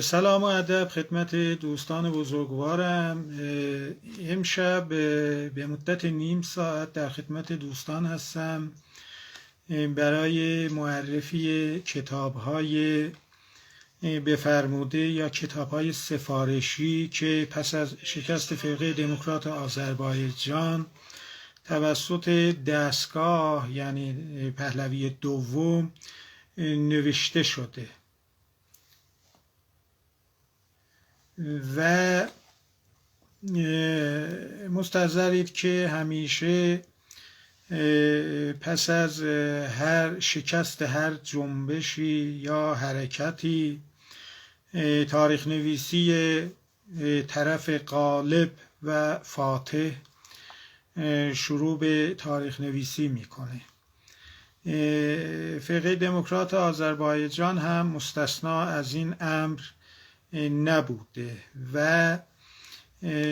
سلام و ادب خدمت دوستان بزرگوارم. امشب به مدت نیم ساعت در خدمت دوستان هستم برای معرفی کتاب‌های بفرموده یا کتاب‌های سفارشی که پس از شکست فرقه دموکرات آذربایجان توسط دستگاه یعنی پهلوی دوم نوشته شده و مستحضرید که همیشه پس از هر شکست هر جنبشی یا حرکتی تاریخ نویسی طرف غالب و فاتح شروع به تاریخ نویسی میکنه. فرقه دموکرات آذربایجان هم مستثنا از این امر نبوده و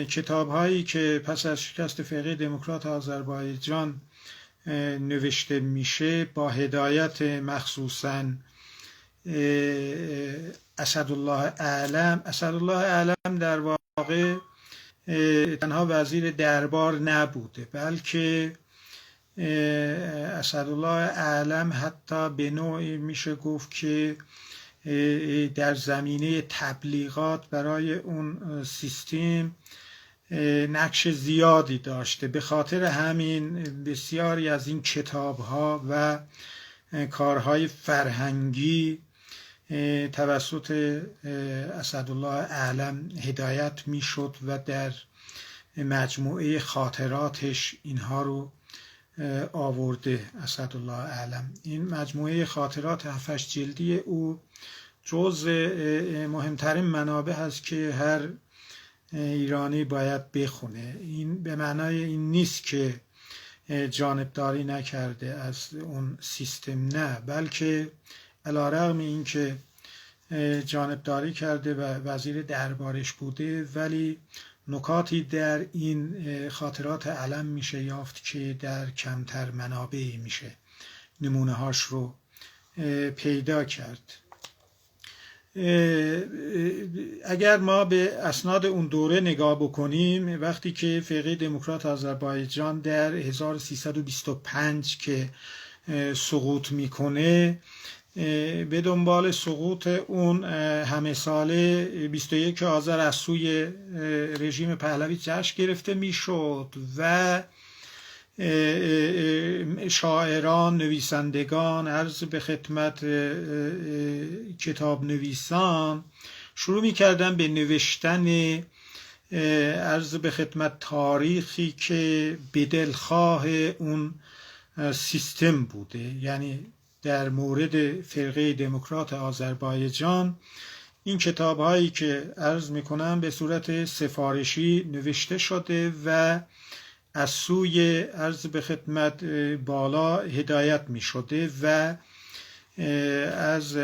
کتاب هایی که پس از شکست فرقه دموکرات آذربایجان نوشته میشه با هدایت مخصوصاً اسدالله اعلم در واقع تنها وزیر دربار نبوده، بلکه اسدالله اعلم حتی به نوعی میشه گفت که در زمینه تبلیغات برای اون سیستم نقش زیادی داشته. به خاطر همین بسیاری از این کتاب‌ها و کارهای فرهنگی توسط اسدالله اعلم هدایت میشد و در مجموعه خاطراتش اینها رو آورده. اسدالله اعلم این مجموعه خاطرات 7 جلدی او جز مهمترین منابع هست که هر ایرانی باید بخونه. این به معنای این نیست که جانبداری نکرده از اون سیستم، نه، بلکه علیرغم این که جانبداری کرده و وزیر دربارش بوده، ولی نکاتی در این خاطرات علم میشه یافت که در کمتر منابعی میشه نمونه هاش رو پیدا کرد. اگر ما به اسناد اون دوره نگاه بکنیم، وقتی که فرقه دموکرات آذربایجان در 1325 که سقوط میکنه، به دنبال سقوط اون همه ساله 21 آذر از سوی رژیم پهلوی جشن گرفته میشد و شاعران، نویسندگان، عرض به خدمت کتاب نویسان شروع میکردن به نوشتن عرض به خدمت تاریخی که به دلخواه اون سیستم بوده. یعنی در مورد فرقه دموکرات آذربایجان این کتاب هایی که عرض میکنم به صورت سفارشی نوشته شده و از سوی عرض به خدمت بالا هدایت می شده و از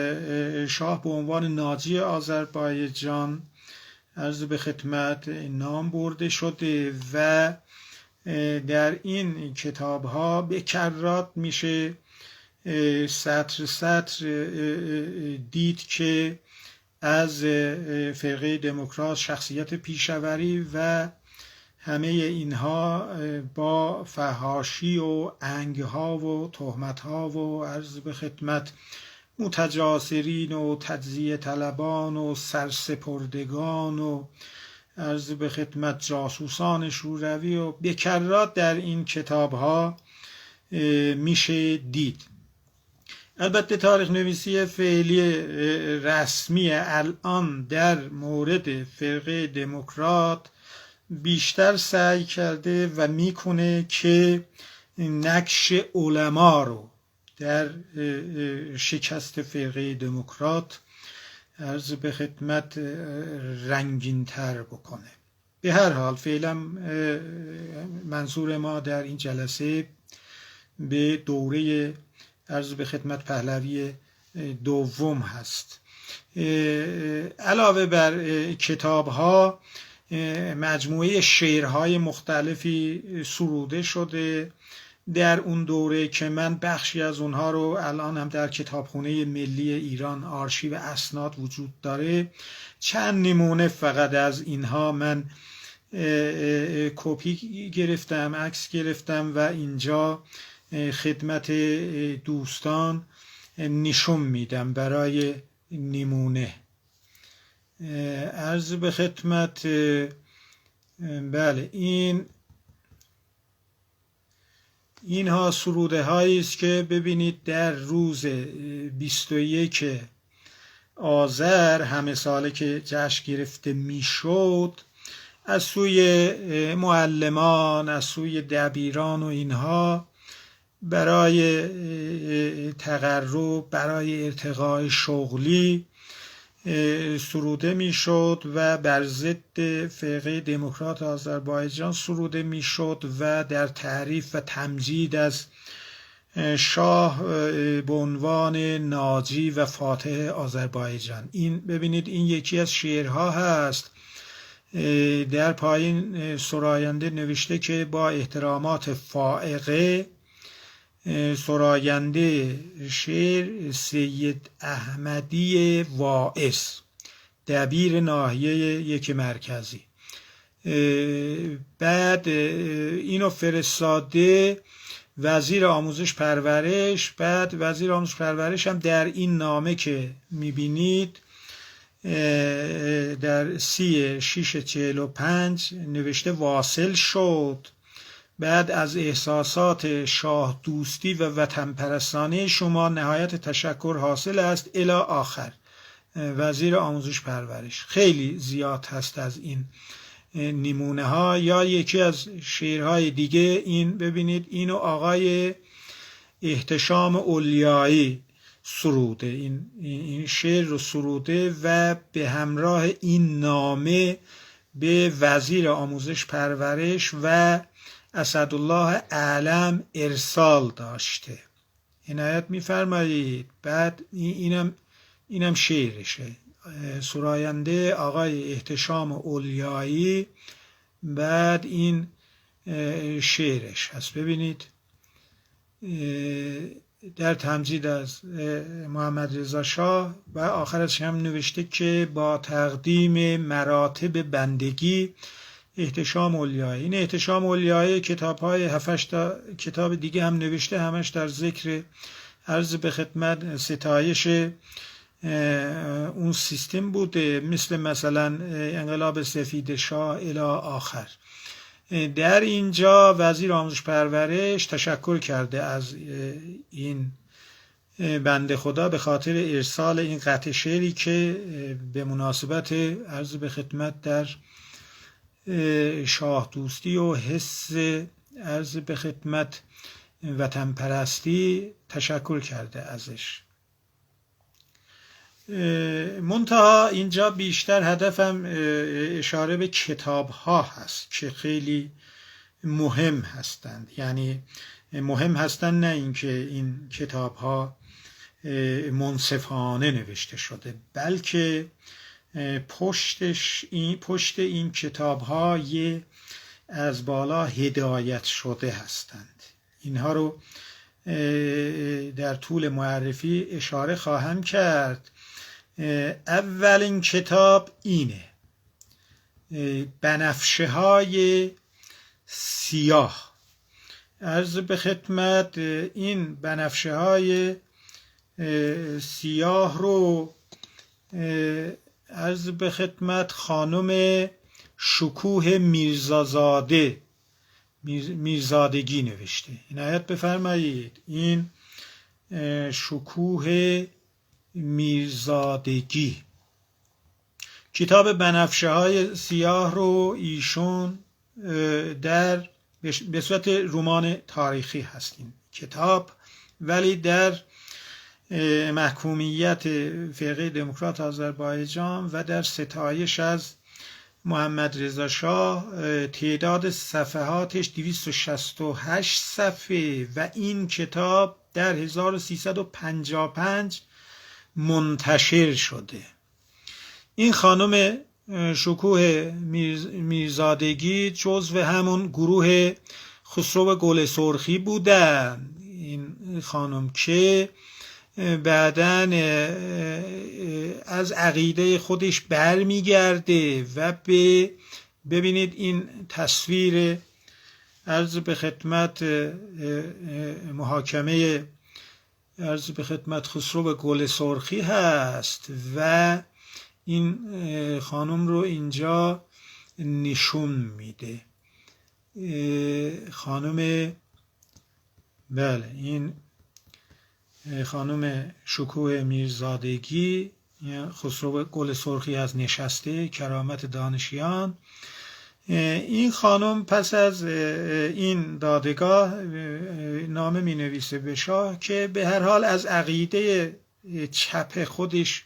شاه به عنوان ناجی آذربایجان عرض به خدمت نام برده شده و در این کتاب ها به کرات میشه سطر سطر دید که از فرقه دموکرات، شخصیت پیشوری و همه اینها با فحاشی و انگها و تهمتها و عرض به خدمت متجاسرین و تجزیه طلبان و سرسپردگان و عرض به خدمت جاسوسان شوروی و بکرات در این کتاب ها میشه دید. البته تاریخ نویسی فعلی رسمی الان در مورد فرقه دموکرات بیشتر سعی کرده و میکنه که نقش علما رو در شکست فرقه دموکرات عرض به خدمت رنگین تر بکنه. به هر حال فعلا منظور ما در این جلسه به دوره عرض به خدمت پهلوی دوم هست. علاوه بر کتاب ها مجموعه شعرهای مختلفی سروده شده در اون دوره که من بخشی از اونها رو الان هم در کتابخونه ملی ایران آرشیو اسناد وجود داره، چند نمونه فقط از اینها من کپی گرفتم، عکس گرفتم و اینجا خدمت دوستان نشون میدم برای نمونه. عرض به خدمت بله اینها سروده هایی است که ببینید در روز 21 آذر همه ساله که جشن گرفته میشد، از سوی معلمان، از سوی دبیران و اینها برای تقرب، برای ارتقاء شغلی سروده میشد و بر ضد فرقه دموکرات آذربایجان سروده میشد و در تعریف و تمجید از شاه به عنوان ناجی و فاتح آذربایجان. این ببینید این یکی از شعرها هست. در پایین سراینده نوشته که با احترامات فائقه سراینده شعر سید احمدی واعظ، دبیر ناحیه یک مرکزی. بعد اینو فرستاده وزیر آموزش پرورش. بعد وزیر آموزش پرورش هم در این نامه که میبینید در 3645 نوشته واصل شد. بعد از احساسات شاه دوستی و وطن پرستانه شما نهایت تشکر حاصل است الی آخر. وزیر آموزش پرورش. خیلی زیاد هست از این نمونه ها. یا یکی از شعرهای دیگه این ببینید، اینو آقای احتشام اولیایی سروده، این شعر رو سروده و به همراه این نامه به وزیر آموزش پرورش و اسدالله اعلم ارسال داشته. عنایت می‌فرمایید. بعد اینم شعرشه، سراینده آقای احتشام اولیایی. بعد این شعرش هست، ببینید در تمجید از محمد رضا شاه و آخرش هم نوشته که با تقدیم مراتب بندگی احتشام اولیایی. این احتشام اولیایی کتاب‌های 7 تا کتاب دیگه هم نوشته، همش در ذکر عرض به خدمت ستایش اون سیستم بوده، مثلا انقلاب سفید شاه الی آخر. در اینجا وزیر آموزش پرورش تشکر کرده از این بنده خدا به خاطر ارسال این قطعه شعری که به مناسبت عرض به خدمت در شاه دوستی و حس عرض به خدمت وطن پرستی تشکر کرده ازش. منتها اینجا بیشتر هدفم اشاره به کتاب ها هست که خیلی مهم هستند. یعنی مهم هستند نه اینکه این کتاب ها منصفانه نوشته شده، بلکه پشت این کتاب ها از بالا هدایت شده هستند. اینها رو در طول معرفی اشاره خواهم کرد. اولین کتاب اینه، بنفشه های سیاه. عرض به خدمت این بنفشه های سیاه رو عرض به خدمت خانم شکوه میرزادگی نوشته. عنایت بفرمایید. این شکوه میرزادگی کتاب بنفشه های سیاه رو ایشون در به صورت رمان تاریخی هست این کتاب، ولی در محکومیت فرقه دموکرات آذربایجان و در ستایش از محمد رضا شاه تعداد صفحاتش 268 صفحه و این کتاب در 1355 منتشر شده. این خانم شکوه میرزادگی جزو همون گروه خسرو گل سرخی بودن. این خانم که بعداً از عقیده خودش برمیگرده و ببینید این تصویر عرض به خدمت محاکمه عرض به خدمت خسرو گل سرخی هست و این خانم رو اینجا نشون میده. خانم بله این خانم شکوه میرزادگی، خسرو گل سرخی از نشسته کرامت دانشیان. این خانم پس از این دادگاه نامه می نویسه به شاه که به هر حال از عقیده چپ خودش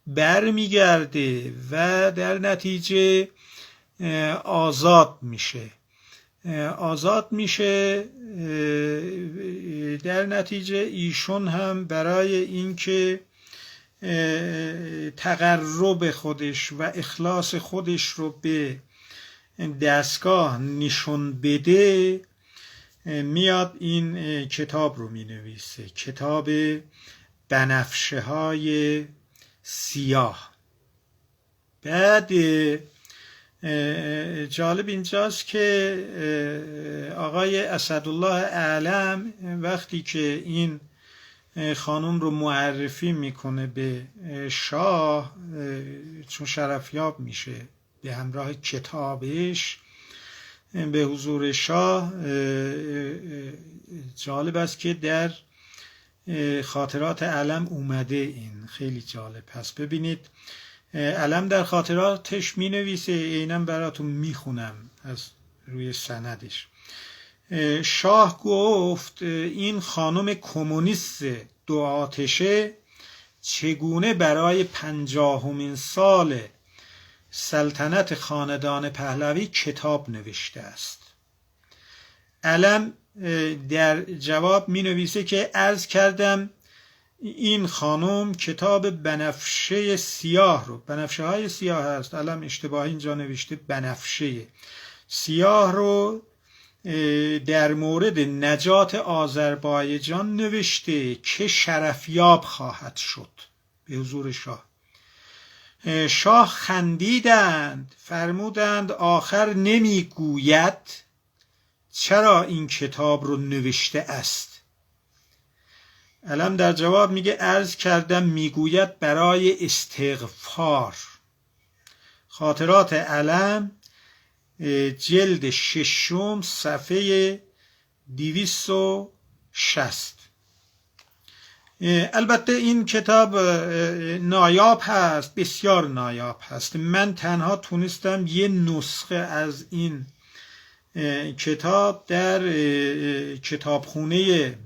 بر می گرده و در نتیجه آزاد میشه. در نتیجه ایشون هم برای اینکه تقرب خودش و اخلاص خودش رو به دستگاه نشون بده میاد این کتاب رو می نویسه، کتاب بنفشه های سیاه. بعد جالب اینجاست که آقای اسدالله اعلم وقتی که این خانم رو معرفی میکنه به شاه، چون شرفیاب میشه به همراه کتابش به حضور شاه، جالب است که در خاطرات علم اومده. این خیلی جالب هست. ببینید علم در خاطراتش می نویسه، اینم براتون میخونم از روی سندش. شاه گفت این خانم کمونیست دو آتشه چگونه برای 50مین سال سلطنت خاندان پهلوی کتاب نوشته است. علم در جواب می نویسه که عرض کردم این خانم کتاب بنفشه سیاه رو، بنفشه های سیاه هست، علم اشتباهی اینجا نوشته بنفشه سیاه رو در مورد نجات آذربایجان نوشته که شرفیاب خواهد شد. به حضور شاه. شاه خندیدند، فرمودند آخر نمیگوید چرا این کتاب رو نوشته است. علم در جواب میگه عرض کردم میگوید برای استغفار. خاطرات علم جلد 6 صفحه 260. البته این کتاب نایاب هست، بسیار نایاب هست. من تنها تونستم یه نسخه از این کتاب در کتابخونه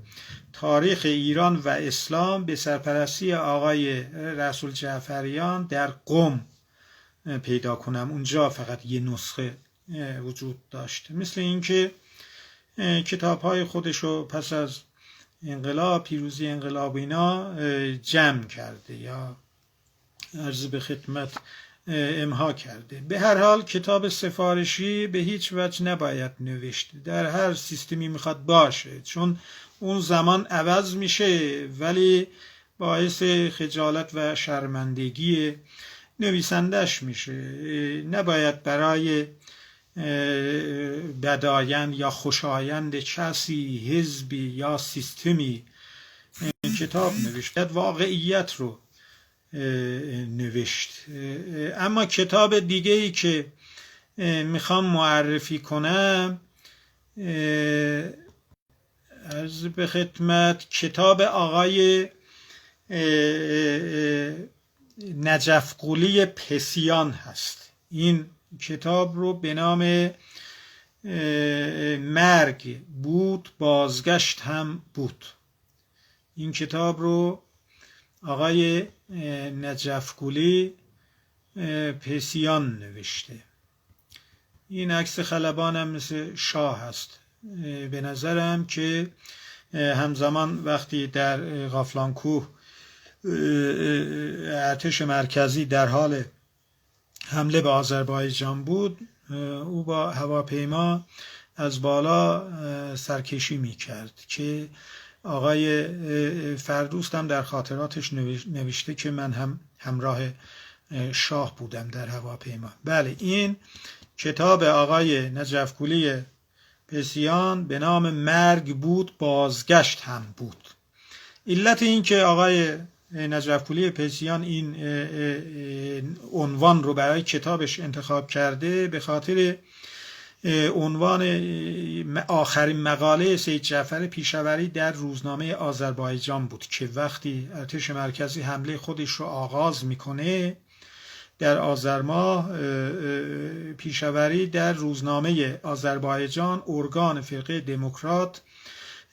تاریخ ایران و اسلام به سرپرستی آقای رسول جعفریان در قم پیدا کنم. اونجا فقط یه نسخه وجود داشت. مثل اینکه کتاب‌های خودشو پس از انقلاب، پیروزی انقلاب اینا جمع کرده یا عرض به خدمت امها کرده. به هر حال کتاب سفارشی به هیچ وجه نباید نوشت، در هر سیستمی میخواد باشه، چون اون زمان عوض میشه ولی باعث خجالت و شرمندگی نویسندش میشه. نباید برای بدایند یا خوشایند کسی، حزبی یا سیستمی کتاب نوشت، واقعیت رو نوشت. اما کتاب دیگه ای که میخوام معرفی کنم عرض به خدمت کتاب آقای نجف قلی پسیان هست. این کتاب رو به نام مرگ بود بازگشت هم بود. این کتاب رو آقای نجف قلی پسیان نوشته. این عکس خلبان هم مثل شاه هست. به نظرم که همزمان وقتی در غافلانکوه ارتش مرکزی در حال حمله به آذربایجان بود، او با هواپیما از بالا سرکشی میکرد که آقای فردوست هم در خاطراتش نوشته که من هم همراه شاه بودم در هواپیما. بله، این کتاب آقای نجفگولی پسیان به نام مرگ بود بازگشت هم بود. علت این که آقای نجفگولی پسیان این عنوان رو برای کتابش انتخاب کرده به خاطر عنوان آخرین مقاله سید جعفر پیشوری در روزنامه آذربایجان بود که وقتی ارتش مرکزی حمله خودش رو آغاز میکنه در آذر ماه، پیشوری در روزنامه آذربایجان ارگان فرقه دموکرات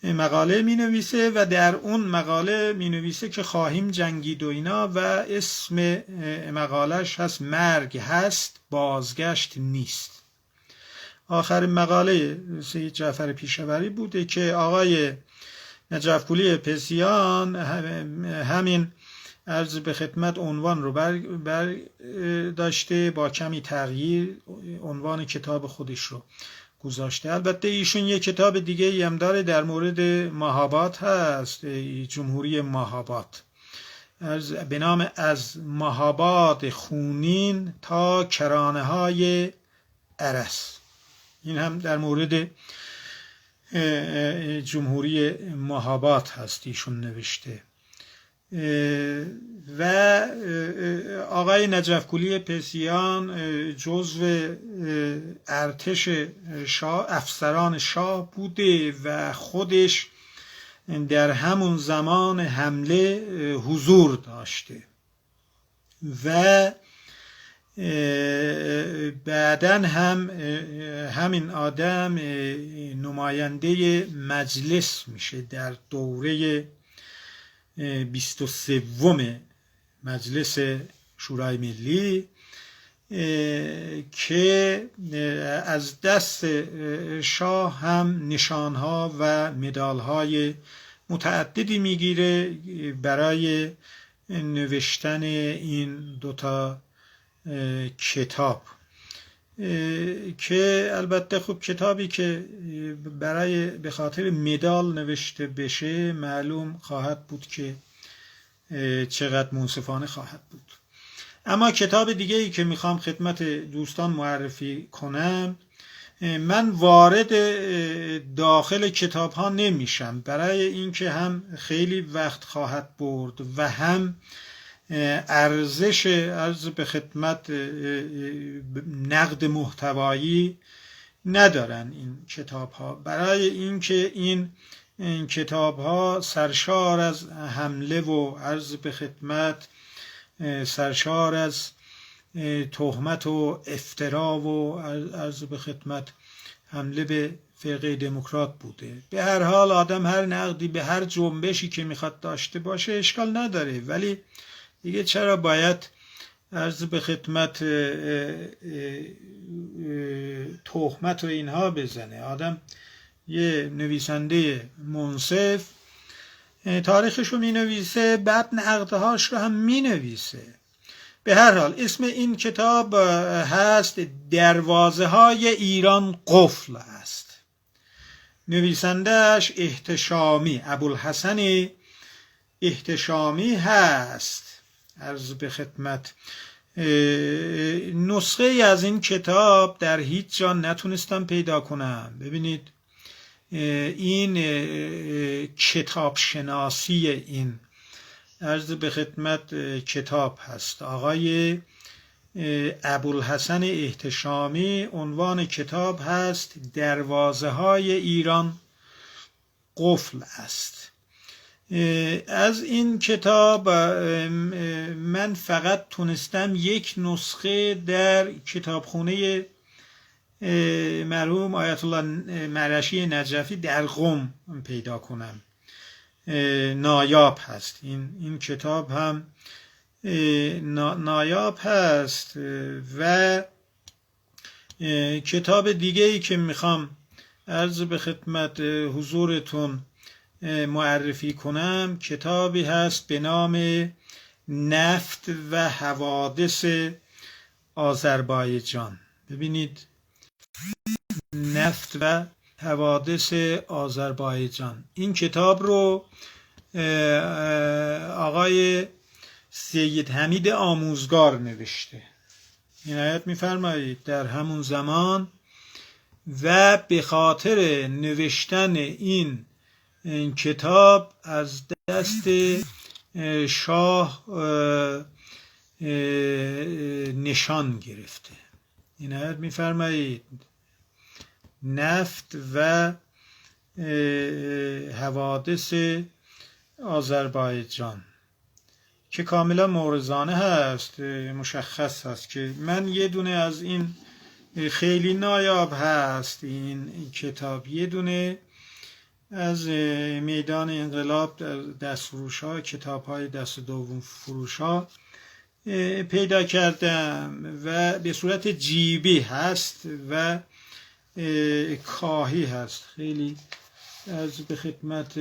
مقاله می نویسه و در اون مقاله می نویسه که خواهیم جنگید و اینا و اسم مقالش هست مرگ هست بازگشت نیست. آخرین مقاله سید جعفر پیشوری بوده که آقای نجفگولی پسیان همین عرض به خدمت عنوان رو داشته با کمی تغییر عنوان کتاب خودش رو گذاشته. البته ایشون یک کتاب دیگه هم داره در مورد ماهاباد هست، جمهوری ماهاباد، به نام از ماهاباد خونین تا کرانه های ارس. این هم در مورد جمهوری ماهاباد هست ایشون نوشته. و آقای نجفگولی پسیان جزو ارتش شاه، افسران شاه بوده و خودش در همون زمان حمله حضور داشته و بعدن هم همین آدم نماینده مجلس میشه در دوره 23 مجلس شورای ملی که از دست شاه هم نشانها و مدالهای متعددی میگیره برای نوشتن این دوتا کتاب که البته خب کتابی که به خاطر مدال نوشته بشه معلوم خواهد بود که چقدر منصفانه خواهد بود. اما کتاب دیگه ای که میخوام خدمت دوستان معرفی کنم، من وارد داخل کتاب ها نمیشم برای اینکه هم خیلی وقت خواهد برد و هم ارزش عرض به خدمت نقد محتوایی ندارن این کتاب ها، برای اینکه این کتاب ها سرشار از حمله و عرض به خدمت سرشار از تهمت و افترا و عرض به خدمت حمله به فرقه دموکرات بوده. به هر حال آدم هر نقدی به هر جنبشی که میخواد داشته باشه اشکال نداره، ولی دیگه چرا باید عرض به خدمت تهمت و اینها بزنه؟ آدم یه نویسنده منصف تاریخش رو می نویسه، بعد نقدهاش رو هم می نویسه. به هر حال اسم این کتاب هست دروازه های ایران قفل است. نویسندهش احتشامی، ابوالحسن احتشامی هست. عرض به خدمت نسخه از این کتاب در هیچ جا نتونستم پیدا کنم. ببینید این کتاب شناسی این عرض به خدمت کتاب هست. آقای ابوالحسن احتشامی عنوان کتاب هست دروازه های ایران قفل است. از این کتاب من فقط تونستم یک نسخه در کتابخونه مرحوم آیت الله مرشی نجفی در قم پیدا کنم. نایاب هست این کتاب هم نایاب هست. و کتاب دیگه ای که میخوام عرض به خدمت حضورتون معرفی کنم کتابی هست به نام نفت و حوادث آذربایجان. ببینید نفت و حوادث آذربایجان. این کتاب رو آقای سید حمید آموزگار نوشته. عنایت می‌فرمایید در همون زمان و به خاطر نوشتن این کتاب از دست شاه نشان گرفته. عنایت می‌فرمایید نفت و حوادث آذربایجان که کاملا مورزانه هست، مشخص هست که من یه دونه از این خیلی نایاب هست این کتاب، یه دونه از میدان انقلاب دستفروش ها، کتاب های دست دوم فروش ها پیدا کردم و به صورت جیبی هست و کاهی هست، خیلی از به خدمت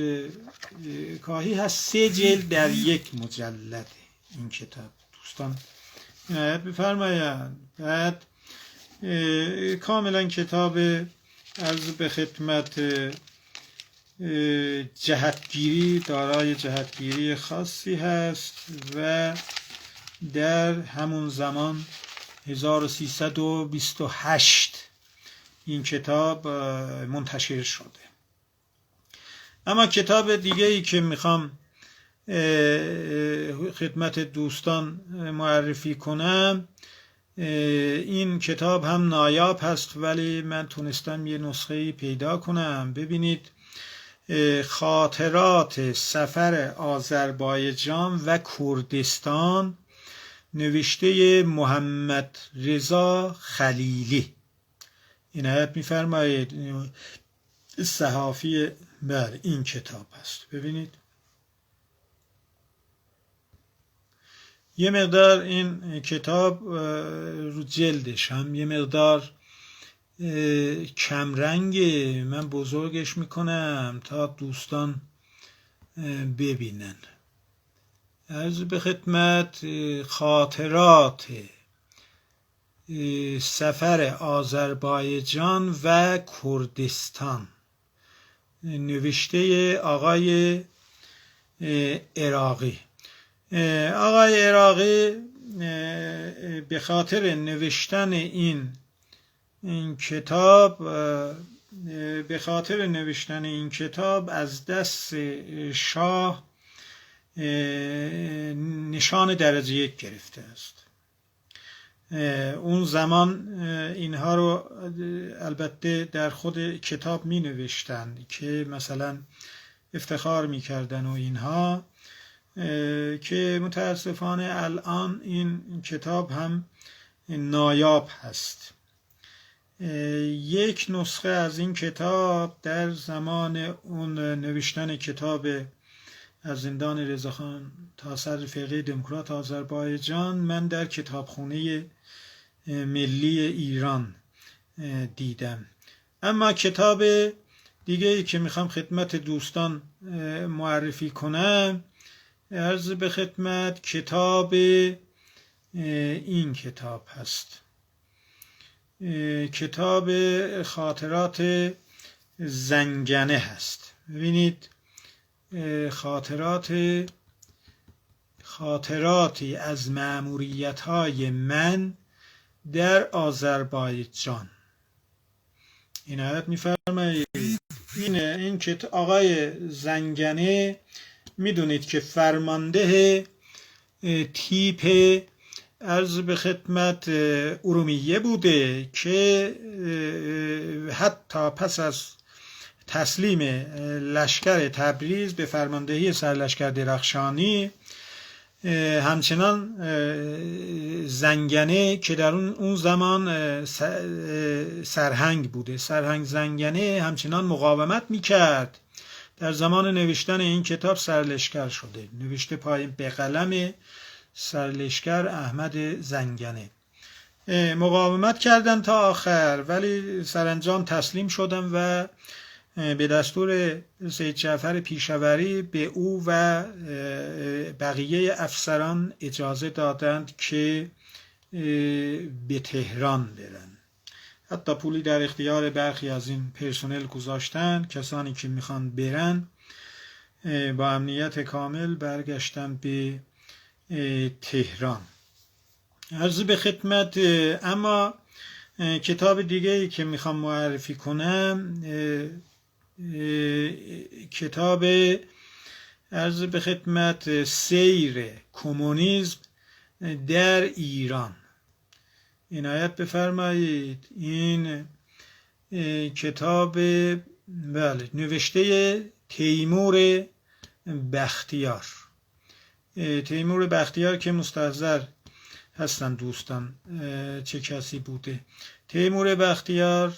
کاهی هست. 3 جلد در یک مجلد این کتاب دوستان عنایت بفرمایند. بعد کاملا کتاب از به خدمت جهتگیری، دارای جهتگیری خاصی هست و در همون زمان 1328 این کتاب منتشر شده. اما کتاب دیگه ای که میخوام خدمت دوستان معرفی کنم، این کتاب هم نایاب هست ولی من تونستم یه نسخه پیدا کنم. ببینید، خاطرات سفر آذربایجان و کردستان، نوشته محمد رضا خلیلی. عنایت می‌فرمایید صحافی بر این کتاب هست. ببینید یه مقدار این کتاب رو جلدش هم یه مقدار کمرنگه، من بزرگش میکنم تا دوستان ببینن. عرض به خدمت خاطرات سفر آذربایجان و کردستان، نوشته آقای عراقی. آقای عراقی به خاطر نوشتن این کتاب از دست شاه نشان درجه 1 گرفته است. اون زمان اینها رو البته در خود کتاب می نوشتن که مثلا افتخار می کردن و اینها، که متاسفانه الان این کتاب هم نایاب هست. یک نسخه از این کتاب در زمان اون نوشتن کتاب از زندان رضاخان تا صدر فرقه دموکرات آذربایجان من در کتابخانه ملی ایران دیدم. اما کتاب دیگه ای که میخوام خدمت دوستان معرفی کنم، عرض به خدمت کتاب این کتاب هست، کتاب خاطرات زنگنه هست. ببینید، خاطراتی از مأموریت‌های من در آذربایجان. عنایت می‌فرمایید. این که آقای زنگنه میدونید که فرمانده تیپ عرض به خدمت ارومیه بوده که حتی پس از تسلیم لشکر تبریز به فرماندهی سرلشکر درخشانی، همچنان زنگنه که در اون زمان سرهنگ بوده، سرهنگ زنگنه همچنان مقاومت میکرد. در زمان نوشتن این کتاب سرلشکر شده، نوشته پایین به قلم سرلشکر احمد زنگنه. مقاومت کردن تا آخر ولی سرانجام تسلیم شدن و به دستور سید جعفر پیشوری به او و بقیه افسران اجازه دادند که به تهران برن. حتی پولی در اختیار برخی از این پرسنل گذاشتن. کسانی که میخوان برن با امنیت کامل برگشتن به تهران. عرض به خدمت. اما کتاب دیگه ای که میخوام معرفی کنم کتاب عرض به خدمت سیر کمونیسم در ایران. عنایت بفرمایید. این کتاب نوشته تیمور بختیار. تیمور بختیار که مستحضر هستن دوستان چه کسی بوده. تیمور بختیار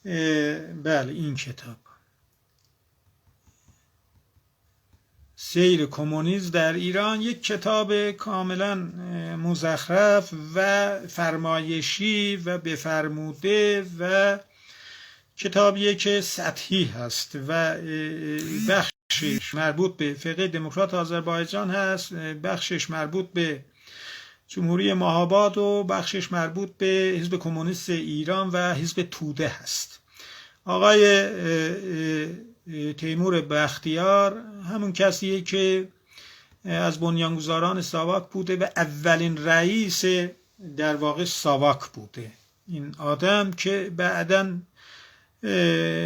این کتاب سیر کمونیسم در ایران یک کتاب کاملا مزخرف و فرمایشی و بفرموده و کتابیه که سطحی هست و بخشش مربوط به فقه دموکرات آذربایجان هست، بخشش مربوط به جمهوری مهاباد و بخشش مربوط به حزب کمونیست ایران و حزب توده هست. آقای تیمور بختیار همون کسیه که از بنیانگذاران ساواک بوده و اولین رئیس در واقع ساواک بوده. این آدم که بعداً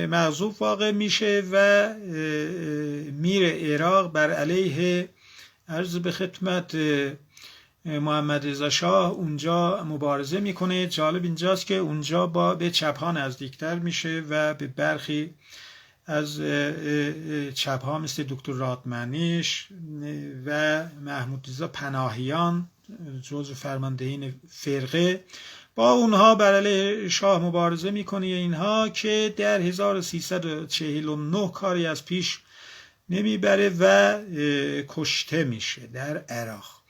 معذوب واقع میشه و میره عراق بر علیه عرض به خدمت محمد رضا شاه اونجا مبارزه میکنه. جالب اینجاست که اونجا به چپ‌ها نزدیکتر میشه و به برخی از چپ‌ها مثل دکتر رادمنیش و محمود رضا پناهیان جزو فرماندهین فرقه با اونها بر علیه شاه مبارزه میکنه. اینها که در 1349 کاری از پیش نمیبره و کشته میشه در عراق.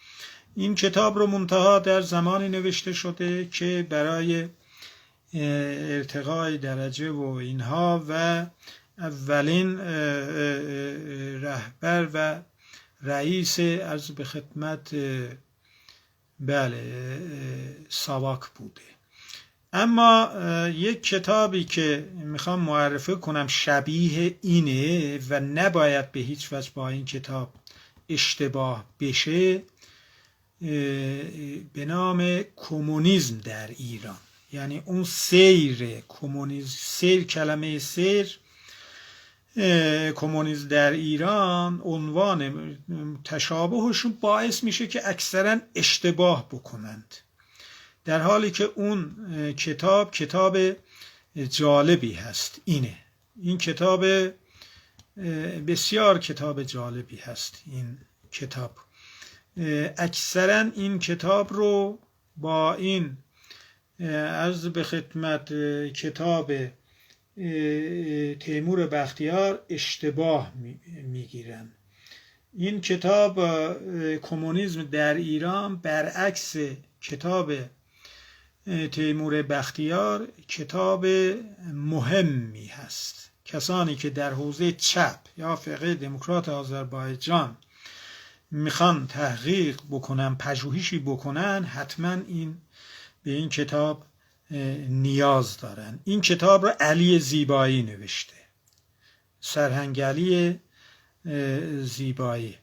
این کتاب رو منتها در زمانی نوشته شده که برای ارتقای درجه و اینها و اولین رهبر و رئیس عرض به خدمت ساواک بوده. اما یک کتابی که میخوام معرفی کنم شبیه اینه و نباید به هیچ وجه با این کتاب اشتباه بشه، به نام کمونیسم در ایران. یعنی اون سیر کمونیسم، سیر کلمه سیر کمونیسم در ایران عنوان تشابهشون باعث میشه که اکثرا اشتباه بکنند، در حالی که اون کتاب جالبی هست. این کتاب بسیار کتاب جالبی هست. این کتاب اکثرا این کتاب رو با این عرض به خدمت کتاب تیمور بختیار اشتباه میگیرن. این کتاب کمونیسم در ایران برعکس کتاب تیمور بختیار کتاب مهمی هست. کسانی که در حوزه چپ یا فقه دموکرات آذربایجان میخوان تحقیق بکنن، پژوهشی بکنن، حتما به این کتاب نیاز دارن. این کتاب رو علی زیبایی نوشته، سرهنگ علی زیبایی.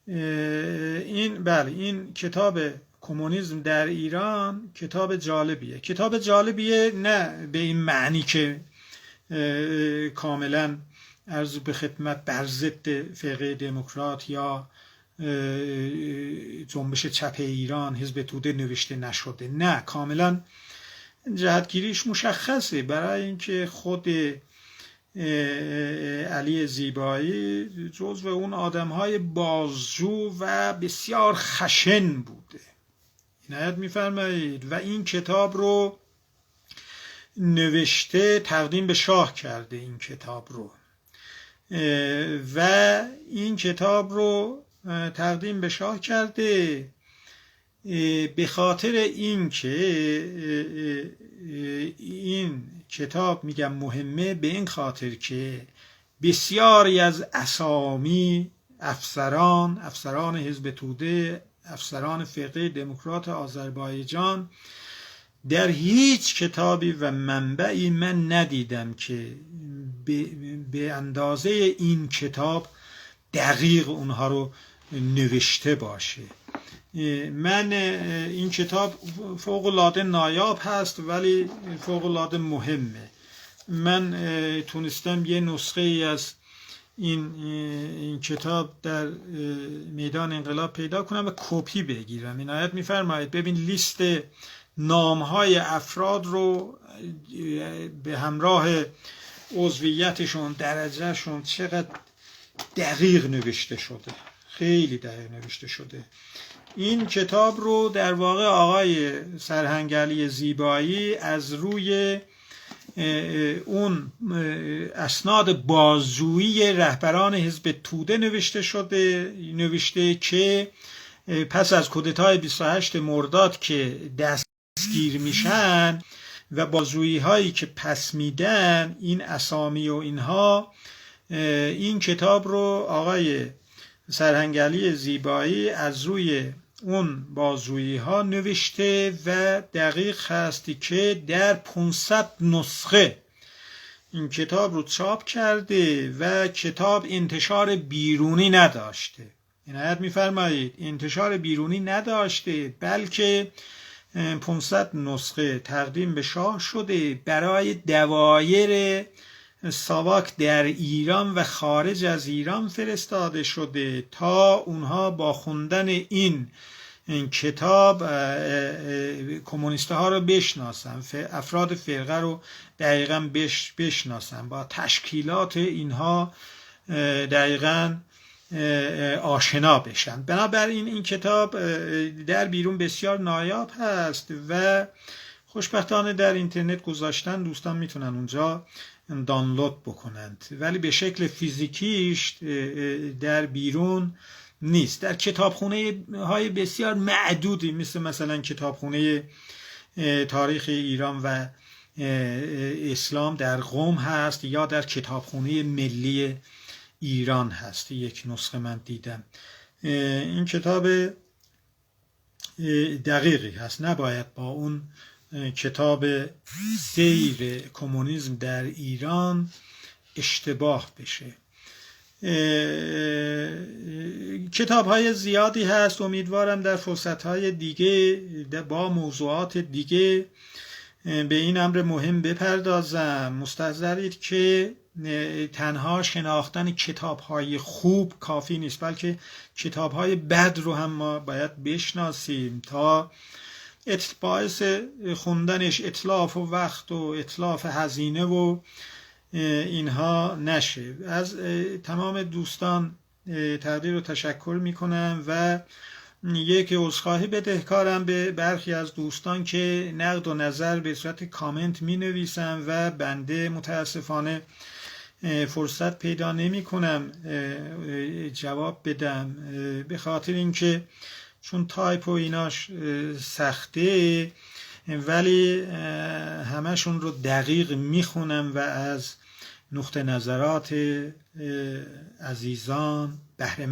این کتاب کمونیسم در ایران کتاب جالبیه. کتاب جالبیه نه به این معنی که کاملا عرض به خدمت بر ضد فقه دموکرات یا جنبش چپ ایران حزب توده نوشته نشده. نه، کاملا جهتگیریش مشخصه، برای اینکه خود علی زیبایی جزو اون آدم‌های بازجو و بسیار خشن بوده. عنایت می‌فرمایید. و این کتاب رو نوشته، تقدیم به شاه کرده این کتاب رو، و این کتاب رو تقدیم به شاه کرده به خاطر اینکه این کتاب میگم مهمه، به این خاطر که بسیاری از اسامی افسران حزب توده، افسران فقه دموکرات آذربایجان در هیچ کتابی و منبعی من ندیدم که به اندازه این کتاب دقیق اونها رو نوشته باشه. من این کتاب فوق العاده نایاب هست ولی فوق العاده مهمه. من تونستم یه نسخه ای از این کتاب در میدان انقلاب پیدا کنم و کپی بگیرم. عنایت می‌فرمایید ببین لیست نام‌های افراد رو به همراه عضویتشون، درجهشون چقدر دقیق نوشته شده، خیلی دقیق نوشته شده. این کتاب رو در واقع آقای سرهنگ زیبایی از روی اون اسناد بازجویی رهبران حزب توده نوشته که پس از کودتای 28 مرداد که دستگیر میشن و بازجویی هایی که پس میدن این اسامی و اینها، این کتاب رو آقای سرهنگ زیبایی از روی اون بازجویی ها نوشته و دقیق هستی که در 500 نسخه این کتاب رو چاپ کرده و کتاب انتشار بیرونی نداشته. عنایت می‌فرمایید انتشار بیرونی نداشته، بلکه 500 نسخه تقدیم به شاه شده، برای دوایر ساواک در ایران و خارج از ایران فرستاده شده تا اونها با خوندن این کتاب کمونیست ها رو بشناسن، افراد فرقه رو دقیقا بشناسن، با تشکیلات اینها دقیقا آشنا بشن. بنابراین این کتاب در بیرون بسیار نایاب هست و خوشبختانه در اینترنت گذاشتن، دوستان میتونن اونجا دانلود بکنند، ولی به شکل فیزیکیش در بیرون نیست. در کتابخونه های بسیار معدودی مثلا کتابخونه تاریخ ایران و اسلام در قم هست یا در کتابخونه ملی ایران هست، یک نسخه من دیدم. این کتاب دقیقی هست، نباید با اون کتاب سیر کمونیسم در ایران اشتباه بشه. کتاب های زیادی هست، امیدوارم در فرصت های دیگه با موضوعات دیگه به این امر مهم بپردازم. مستحضرید که تنها شناختن کتاب های خوب کافی نیست، بلکه کتاب های بد رو هم ما باید بشناسیم تا باعث خوندنش اتلاف و وقت و اتلاف هزینه و اینها نشه. از تمام دوستان تقدیر و تشکر میکنم و یک عذرخواهی بدهکارم به برخی از دوستان که نقد و نظر به صورت کامنت می نویسن و بنده متاسفانه فرصت پیدا نمی کنم جواب بدم، به خاطر اینکه چون تایپ و ایناش سخته، ولی همشون رو دقیق میخونم و از نقطه نظرات عزیزان بهره